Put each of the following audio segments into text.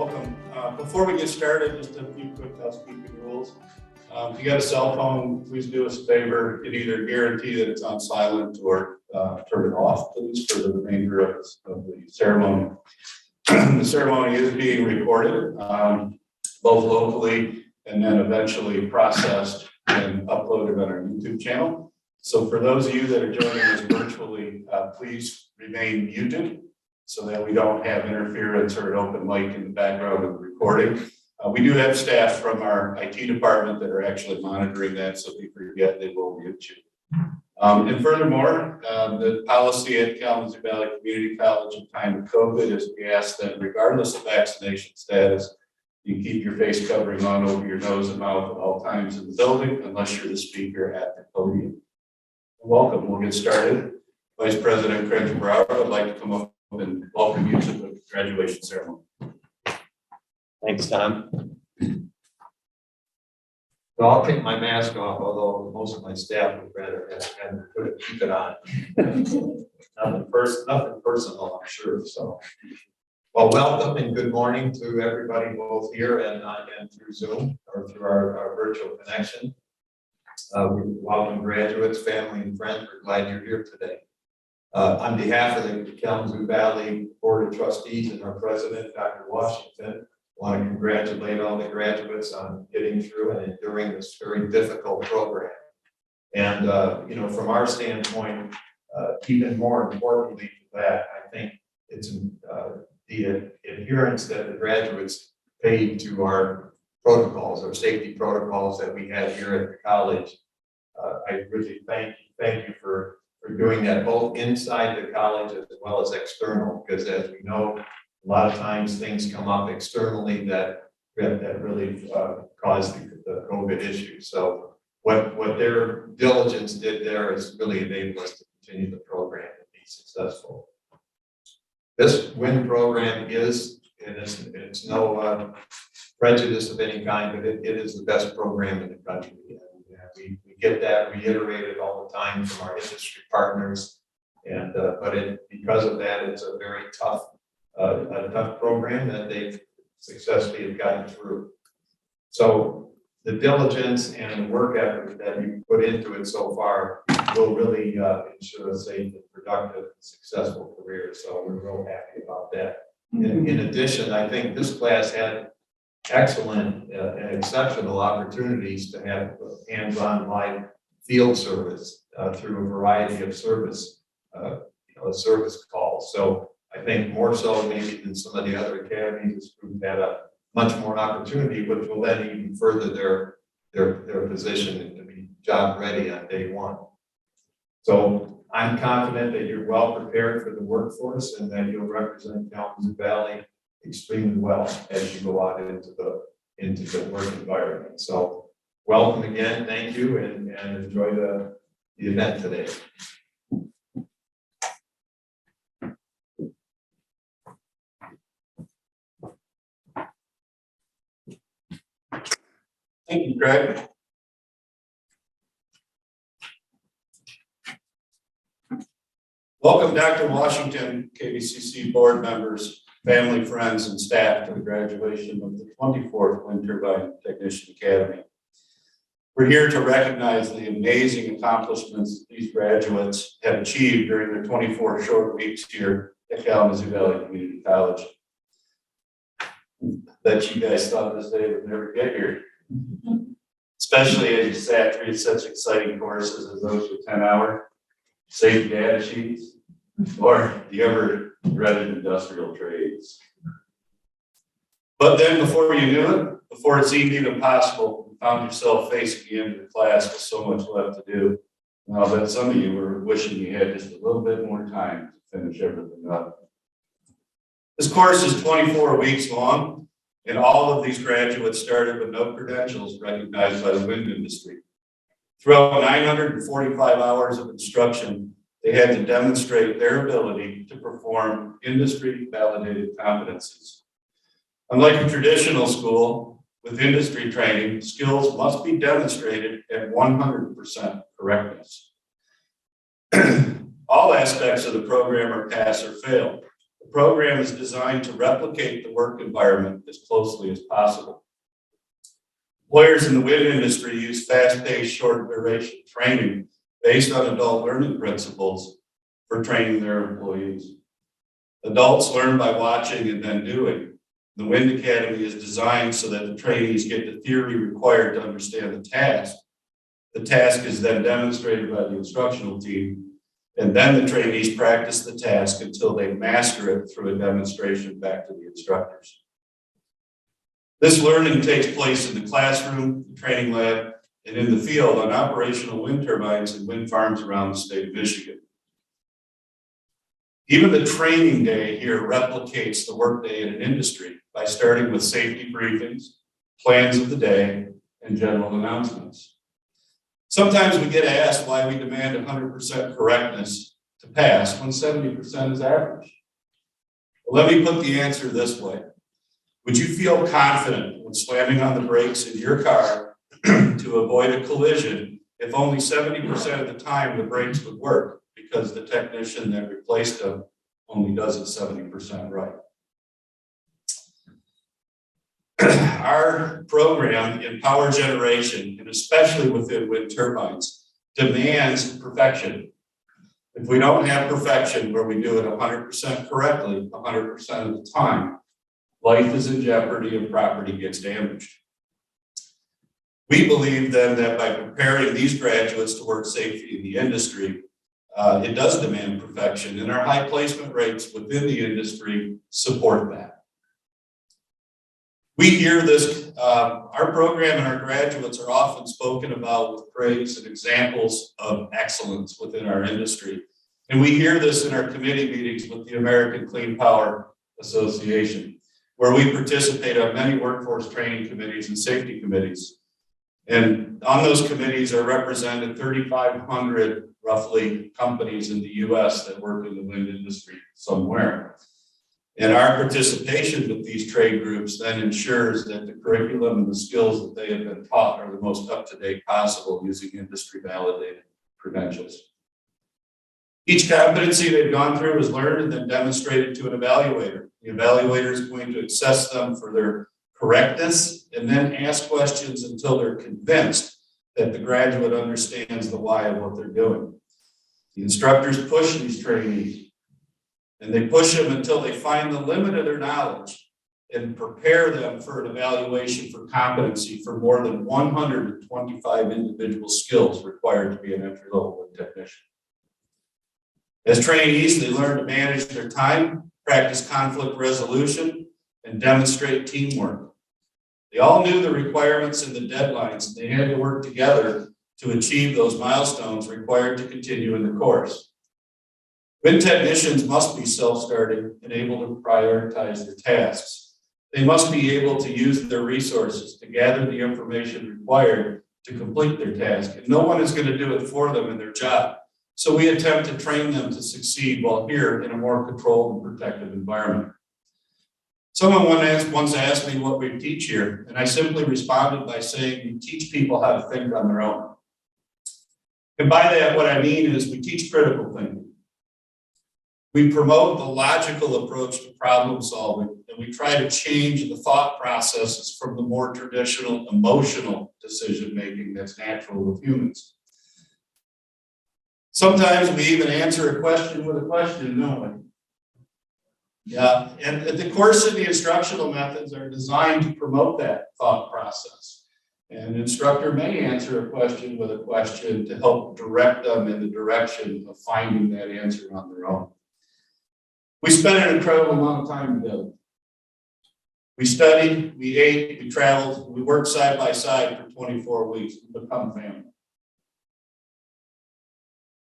welcome. Before we get started, just a few quick housekeeping rules. If you got a cell phone, please do us a favor and either guarantee that it's on silent or turn it off, please, for the remainder of the ceremony. The ceremony is being recorded, both locally and then eventually processed and uploaded on our YouTube channel. So for those of you that are joining us virtually, please remain muted so that we don't have interference or an open mic in the background of the recording. We do have staff from our IT department that are actually monitoring that, so if you forget, they will mute you. And furthermore, the policy at Kalamazoo Valley Community College at the time of COVID is we ask that regardless of vaccination status, you keep your face covering on over your nose and mouth at all times in the building, unless you're the speaker at the podium. Welcome, we'll get started. Vice President Craig Brower would like to come up and welcome you to the graduation ceremony. Thanks, Tom. So I'll take my mask off, although most of my staff would rather keep it on. nothing personal, I'm sure. So, well, welcome and good morning to everybody, both here and through Zoom or through our virtual connection. We welcome graduates, family, and friends. We're glad you're here today. On behalf of the Kalamazoo Valley Board of Trustees and our president, Dr. Washington, I want to congratulate all the graduates on getting through and enduring this very difficult program. And, you know, from our standpoint, even more importantly to that, I think it's the adherence that the graduates paid to our protocols, our safety protocols that we have here at the college. I really thank you for doing that both inside the college as well as external, because as we know, a lot of times things come up externally that really caused the COVID issue. So what their diligence did there is really enabled us to continue the program and be successful. This WIND program is, and it's no prejudice of any kind, but it is the best program in the country. And we get that reiterated all the time from our industry partners. And because of that, it's a very tough program that they've successfully have gotten through. So the diligence and the work effort that you put into it so far will really ensure a safe and productive and successful career. So we're real happy about that. In addition, I think this class had excellent and exceptional opportunities to have hands-on live field service through a variety of service calls. So I think more so maybe than some of the other academies, this group had a much more opportunity, which will then even further their position to be job ready on day one. So I'm confident that you're well prepared for the workforce and that you'll represent Kalamazoo Valley extremely well as you go out into the work environment. So welcome again, thank you, and enjoy the event today. Thank you, Craig. Welcome, Dr. Washington, KVCC board members, family, friends, and staff to the graduation of the 24th Wind Turbine Technician Academy. We're here to recognize the amazing accomplishments these graduates have achieved during their 24 short weeks here at Kalamazoo Valley Community College. Bet you guys thought this day would never get here. Especially as you sat through such exciting courses as those with 10-hour safe data sheets or the ever dreaded industrial trades. But then before you knew it, before it seemed even possible, you found yourself facing the end of the class with so much left to do. I'll bet some of you were wishing you had just a little bit more time to finish everything up. This course is 24 weeks long, and all of these graduates started with no credentials recognized by the wind industry. Throughout 945 hours of instruction, they had to demonstrate their ability to perform industry-validated competencies. Unlike a traditional school with industry training, skills must be demonstrated at 100% correctness. All aspects of the program are pass or fail, The program is designed to replicate the work environment as closely as possible. Employers in the wind industry use fast-paced, short-duration training based on adult learning principles for training their employees. Adults learn by watching and then doing. The Wind Academy is designed so that the trainees get the theory required to understand the task. The task is then demonstrated by the instructional team, and then the trainees practice the task until they master it through a demonstration back to the instructors. This learning takes place in the classroom, the training lab, and in the field on operational wind turbines and wind farms around the state of Michigan. Even the training day here replicates the workday in an industry by starting with safety briefings, plans of the day, and general announcements. Sometimes we get asked why we demand 100% correctness to pass when 70% is average. Well, let me put the answer this way. Would you feel confident when slamming on the brakes in your car to avoid a collision if only 70% of the time the brakes would work because the technician that replaced them only does it 70% right? Our program in power generation, and especially within wind turbines, demands perfection. If we don't have perfection where we do it 100% correctly, 100% of the time, life is in jeopardy and property gets damaged. We believe then that by preparing these graduates to work safely in the industry, it does demand perfection, and our high placement rates within the industry support that. We hear this, our program and our graduates are often spoken about with praise and examples of excellence within our industry. And we hear this in our committee meetings with the American Clean Power Association, where we participate on many workforce training committees and safety committees. And on those committees are represented 3,500 roughly companies in the US that work in the wind industry somewhere. And our participation with these trade groups then ensures that the curriculum and the skills that they have been taught are the most up-to-date possible using industry validated credentials. Each competency they've gone through is learned and then demonstrated to an evaluator. The evaluator is going to assess them for their correctness and then ask questions until they're convinced that the graduate understands the why of what they're doing. The instructors push these trainees, and they push them until they find the limit of their knowledge and prepare them for an evaluation for competency for more than 125 individual skills required to be an entry-level wind technician. As trainees, they learn to manage their time, practice conflict resolution, and demonstrate teamwork. They all knew the requirements and the deadlines, and they had to work together to achieve those milestones required to continue in the course. Wind technicians must be self-starting and able to prioritize their tasks. They must be able to use their resources to gather the information required to complete their task, and no one is going to do it for them in their job. So we attempt to train them to succeed while here in a more controlled and protected environment. Someone once asked me what we teach here, and I simply responded by saying we teach people how to think on their own. And by that, what I mean is we teach critical thinking. We promote the logical approach to problem solving, and we try to change the thought processes from the more traditional emotional decision making that's natural with humans. Sometimes we even answer a question with a question, don't we? Yeah, and the course and the instructional methods are designed to promote that thought process. And an instructor may answer a question with a question to help direct them in the direction of finding that answer on their own. We spent an incredible amount of time together. We studied, we ate, we traveled, we worked side by side for 24 weeks to become family.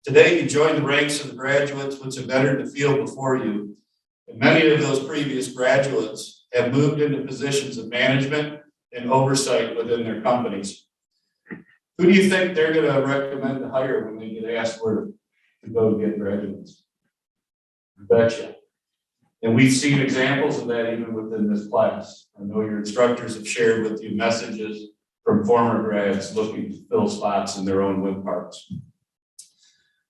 Today, you join the ranks of the graduates which have entered the field before you, and many of those previous graduates have moved into positions of management and oversight within their companies. Who do you think they're going to recommend to hire when they get asked where to go to get graduates? I betcha. And we've seen examples of that even within this class. I know your instructors have shared with you messages from former grads looking to fill spots in their own wind parks.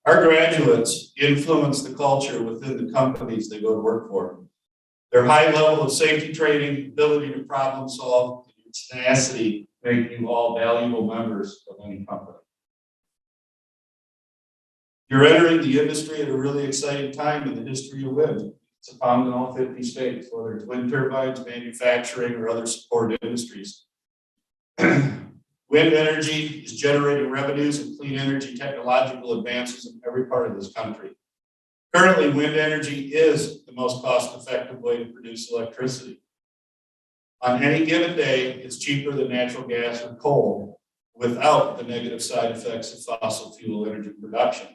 Our graduates influence the culture within the companies they go to work for. Their high level of safety training, ability to problem solve, and tenacity make you all valuable members of any company. You're entering the industry at a really exciting time in the history of wind. It's found in all 50 states, whether it's wind turbines, manufacturing, or other support industries. Wind energy is generating revenues and clean energy technological advances in every part of this country. Currently, wind energy is the most cost-effective way to produce electricity. On any given day, it's cheaper than natural gas or coal without the negative side effects of fossil fuel energy production.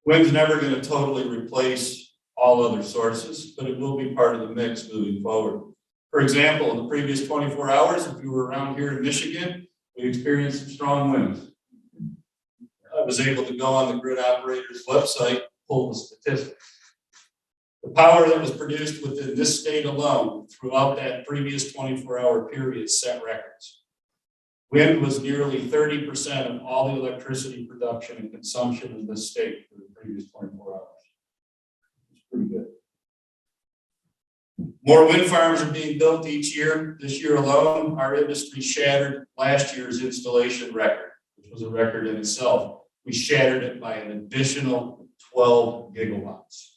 Wind's never going to totally replace all other sources, but it will be part of the mix moving forward. For example, in the previous 24 hours, if you were around here in Michigan, we experienced some strong winds. I was able to go on the grid operator's website, pull the statistics. The power that was produced within this state alone throughout that previous 24-hour period set records. Wind was nearly 30% of all the electricity production and consumption in this state for the previous 24 hours. It's pretty good. More wind farms are being built each year. This year alone, our industry shattered last year's installation record, which was a record in itself. We shattered it by an additional 12 gigawatts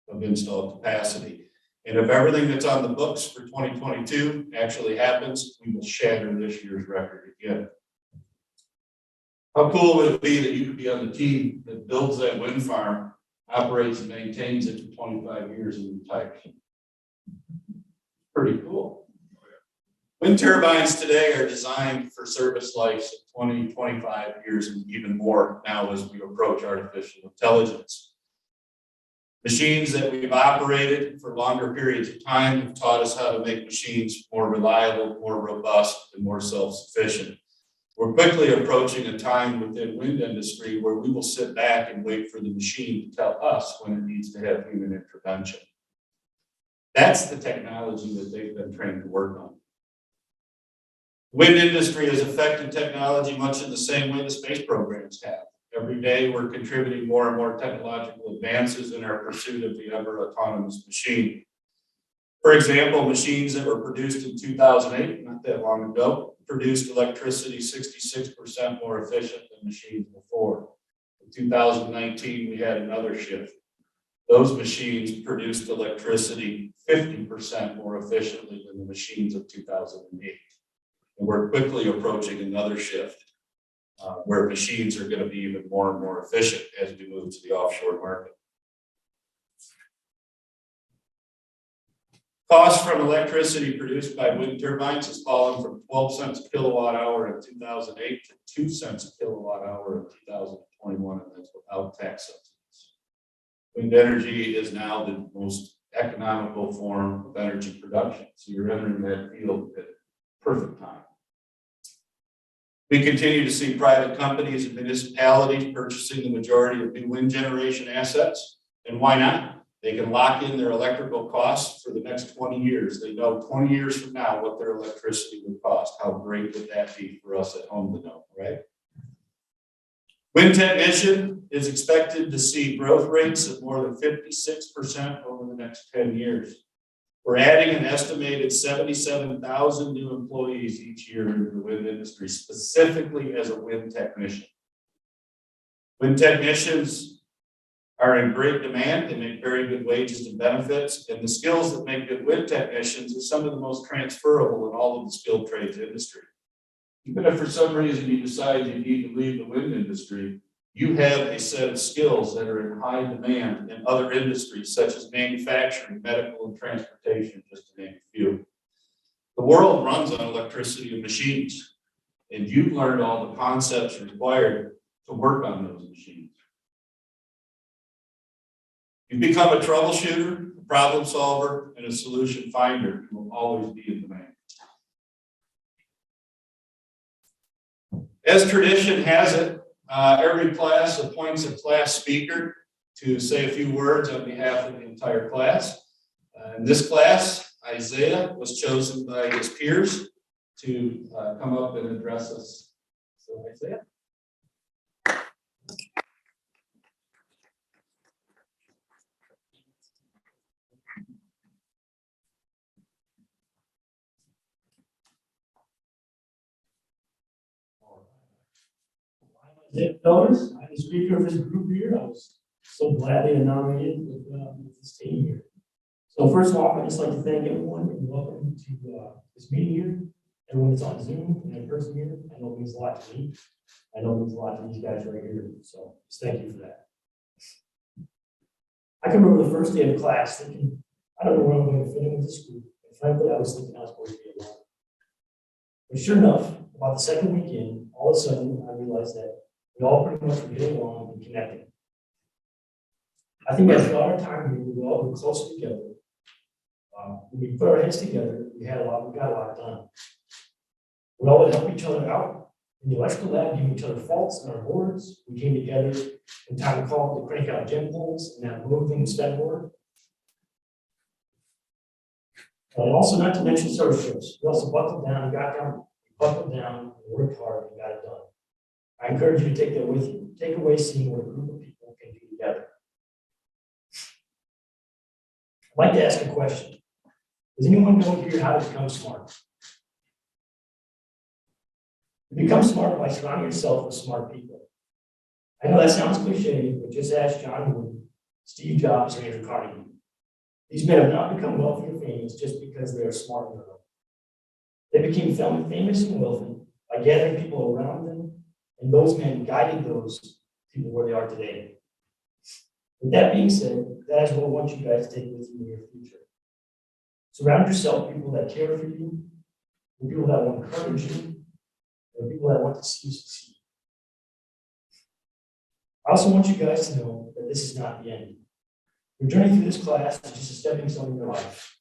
of installed capacity. And if everything that's on the books for 2022 actually happens, we will shatter this year's record again. How cool would it be that you could be on the team that builds that wind farm, operates and maintains it for 25 years and retires? Pretty cool. Wind turbines today are designed for service lives of 20, 25 years and even more now as we approach artificial intelligence. Machines that we've operated for longer periods of time have taught us how to make machines more reliable, more robust, and more self-sufficient. We're quickly approaching a time within wind industry where we will sit back and wait for the machine to tell us when it needs to have human intervention. That's the technology that they've been trained to work on. Wind industry has affected technology much in the same way the space programs have. Every day we're contributing more and more technological advances in our pursuit of the ever autonomous machine. For example, machines that were produced in 2008, not that long ago, produced electricity 66% more efficient than machines before. In 2019, we had another shift. Those machines produced electricity 50% more efficiently than the machines of 2008. And we're quickly approaching another shift where machines are going to be even more and more efficient as we move to the offshore market. Cost from electricity produced by wind turbines has fallen from 12 cents a kilowatt hour in 2008 to 2 cents a kilowatt hour in 2021, and that's without tax subsidies. Wind energy is now the most economical form of energy production, so you're entering that field at perfect time. We continue to see private companies and municipalities purchasing the majority of new wind generation assets, and why not? They can lock in their electrical costs for the next 20 years. They know 20 years from now what their electricity would cost. How great would that be for us at home to know, right? Wind Technician is expected to see growth rates of more than 56% over the next 10 years. We're adding an estimated 77,000 new employees each year into the wind industry, specifically as a wind technician. Wind technicians are in great demand. They make very good wages and benefits, and the skills that make good wind technicians are some of the most transferable in all of the skilled trades industry. Even if for some reason you decide you need to leave the wind industry, you have a set of skills that are in high demand in other industries, such as manufacturing, medical, and transportation, just to name a few. The world runs on electricity and machines, and you've learned all the concepts required to work on those machines. You become a troubleshooter, a problem solver, and a solution finder. You will always be in demand. As tradition has it, every class appoints a class speaker to say a few words on behalf of the entire class. In this class, Isaiah was chosen by his peers to come up and address us. So Isaiah. Yeah, fellas, I'm the speaker of this group here. I was so glad they nominated with this team here. So first of all, I'd just like to thank everyone and welcome to this meeting here. Everyone that's on Zoom and in person here, I know it means a lot to me. I know it means a lot to these guys right here. So just thank you for that. I can remember the first day of class thinking, I don't know where I'm going to fit in with this group. And frankly, I was thinking I was going to be alone. But sure enough, about the second weekend, all of a sudden, I realized that we all pretty much were getting along and connecting. I think that throughout our time here, we all were closer together. When we put our heads together, we got a lot done. We all would help each other out. In the electrical lab, giving each other faults in our boards. We came together in time to call to crank out gem poles and that moving stud board. And also not to mention service trips. We also buckled down, and worked hard and got it done. I encourage you to take that with you. Take away seeing what a group of people can do together. I'd like to ask a question. Does anyone know here how to become smart? You become smart by surrounding yourself with smart people. I know that sounds cliche, but just ask John Wooden, Steve Jobs, and Andrew Carnegie. These men have not become wealthy or famous just because they are smart enough. They became famous and wealthy by gathering people around them, and those men guided those people where they are today. With that being said, that is what I want you guys to take with you in your future. Surround yourself with people that care for you, with people that will encourage you, and people that want to see you succeed. I also want you guys to know that this is not the end. Your journey through this class is just a stepping stone in your life.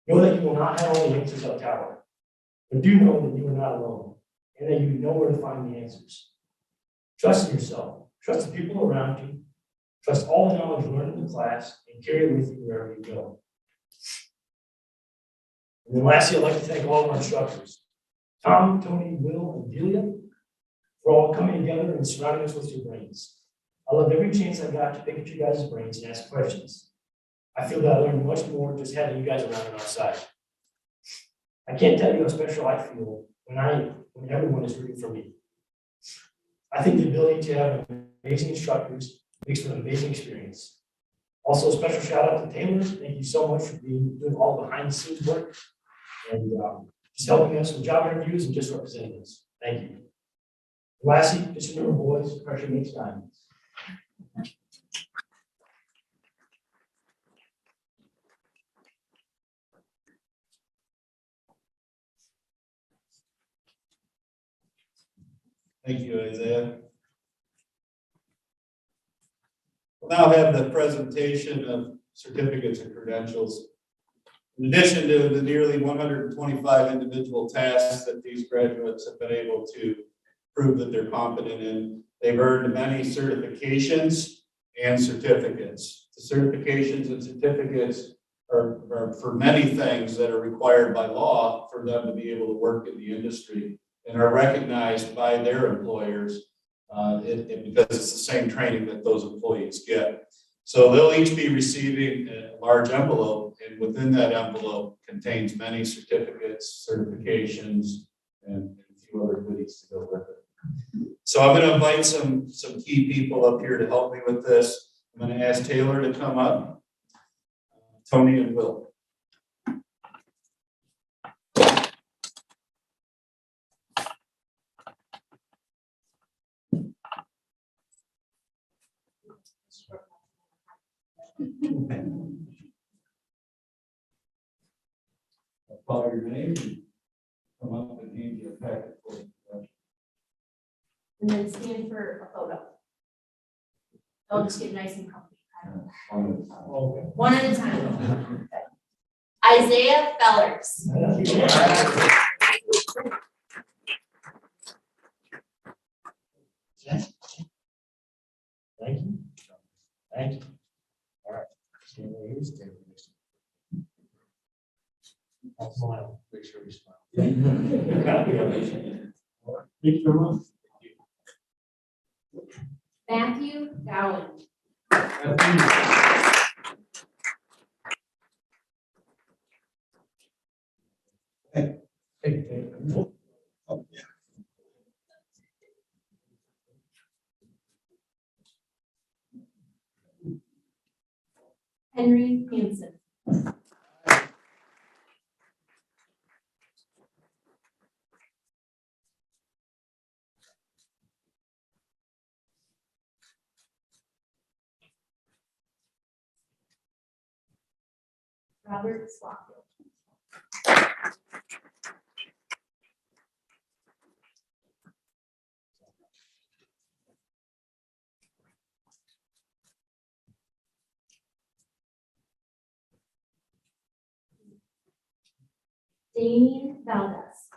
Know that you will not have all the answers up tower, but do know that you are not alone, and that you know where to find the answers. Trust in yourself, trust the people around you, trust all the knowledge learned in the class, and carry it with you wherever you go. And then lastly, I'd like to thank all of our instructors, Tom, Tony, Will, and Delia, for all coming together and surrounding us with your brains. I love every chance I got to pick at you guys' brains and ask questions. I feel that I learned much more just having you guys around on our side. I can't tell you how special I feel when everyone is rooting for me. I think the ability to have amazing instructors makes for an amazing experience. Also, a special shout out to Taylor. Thank you so much for doing all the behind the scenes work and just helping us with job interviews and just representing us. Thank you. Lastly, just remember, boys, pressure makes diamonds. Thank you, Isaiah. We'll now have the presentation of certificates and credentials. In addition to the nearly 125 individual tasks that these graduates have been able to prove that they're competent in, they've earned many certifications and certificates. The certifications and certificates are for many things that are required by law for them to be able to work in the industry and are recognized by their employers because it's the same training that those employees get. So they'll each be receiving a large envelope, and within that envelope contains many certificates, certifications, and a few other goodies to go with it. So I'm going to invite some key people up here to help me with this. I'm going to ask Taylor to come up, Tony and Will. I'll call your name and come up and hand you a packet for you. And then stand for a photo. I'll just get nice and comfy. One at a time. Isaiah Fellers. Thank you. Thank you. All right. Stand right here, stand right next to me. I'll smile. Make sure you smile. Thank you very much. Matthew Gowan. Henry Hansen. Robert Swatfield. Dean Valdez.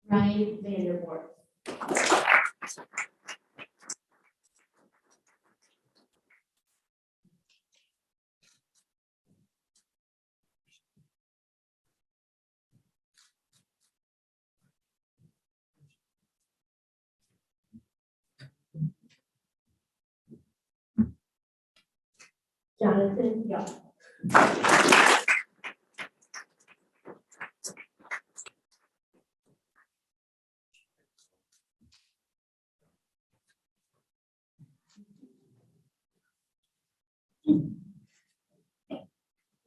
Ryan Vanderboort. Jonathan Young.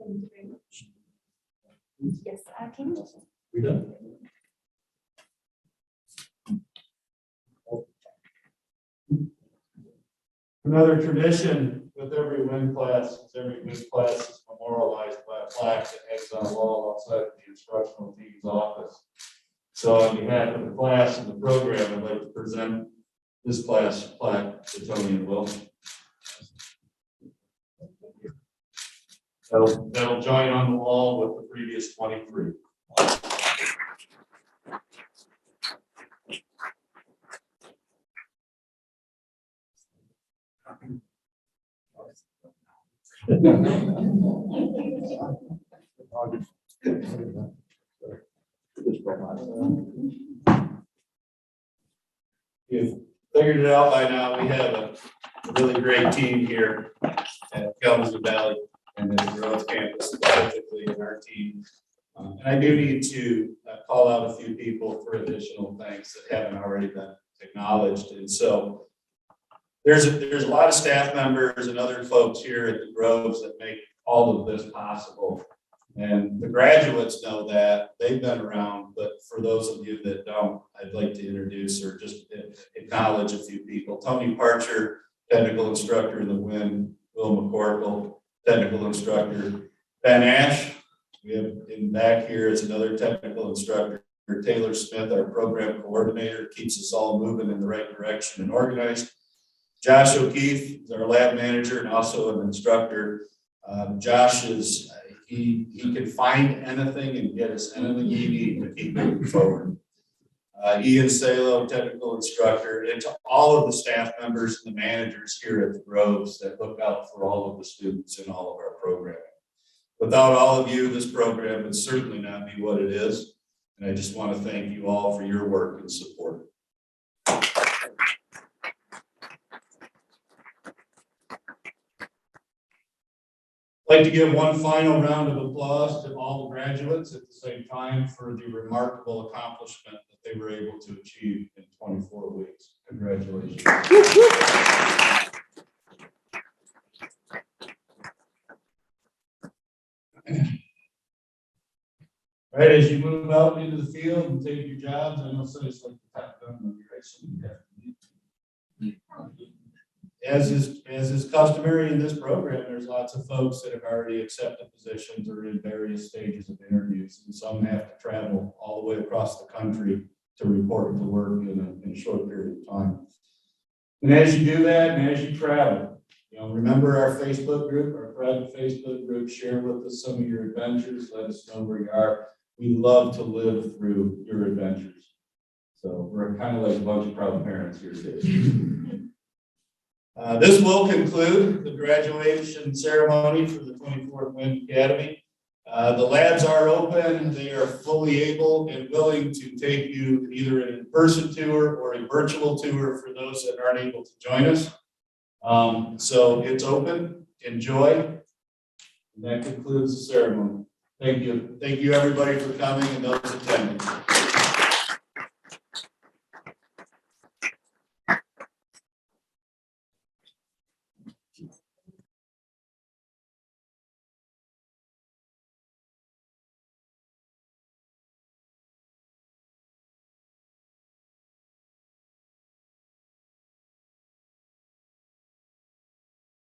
Thank you very much. Yes, I can. We done? Another tradition with every wind class is every wind class is memorialized by a plaque that hangs on a wall outside the instructional team's office. So on behalf of the class and the program, I'd like to present this class plaque to Tony and Will. That'll join on the wall with the previous 23. You've figured it out by now. We have a really great team here at Kalamazoo Valley and in the Grove campus, specifically in our team. And I do need to call out a few people for additional thanks that haven't already been acknowledged. And so there's a lot of staff members and other folks here at the Groves that make all of this possible. And the graduates know that, they've been around, but for those of you that don't, I'd like to introduce or just acknowledge a few people. Tony Parcher, technical instructor in the Wind. Will McCorkle, technical instructor. Ben Ash, we have in back here is another technical instructor. Taylor Smith, our program coordinator, keeps us all moving in the right direction and organized. Josh O'Keefe is our lab manager and also an instructor. Josh is, he can find anything and get us anything we need to keep moving forward. Ian Salo, technical instructor, and to all of the staff members and the managers here at the Groves that look out for all of the students in all of our programming. Without all of you, this program would certainly not be what it is. And I just want to thank you all for your work and support. I'd like to give one final round of applause to all the graduates at the same time for the remarkable accomplishment that they were able to achieve in 24 weeks. Congratulations. All right, as you move out into the field and take your jobs, I know somebody's like the top gun when you're racing. As is customary in this program, there's lots of folks that have already accepted positions or in various stages of interviews, and some have to travel all the way across the country to report to work in a short period of time. And as you do that, and as you travel, remember our Facebook group, our private Facebook group. Share with us some of your adventures. Let us know where you are. We love to live through your adventures. So we're kind of like a bunch of proud parents here today. This will conclude the graduation ceremony for the 24th Wind Academy. The labs are open. They are fully able and willing to take you either an in-person tour or a virtual tour for those that aren't able to join us. So it's open, enjoy. And that concludes the ceremony. Thank you. Thank you, everybody, for coming and those attending.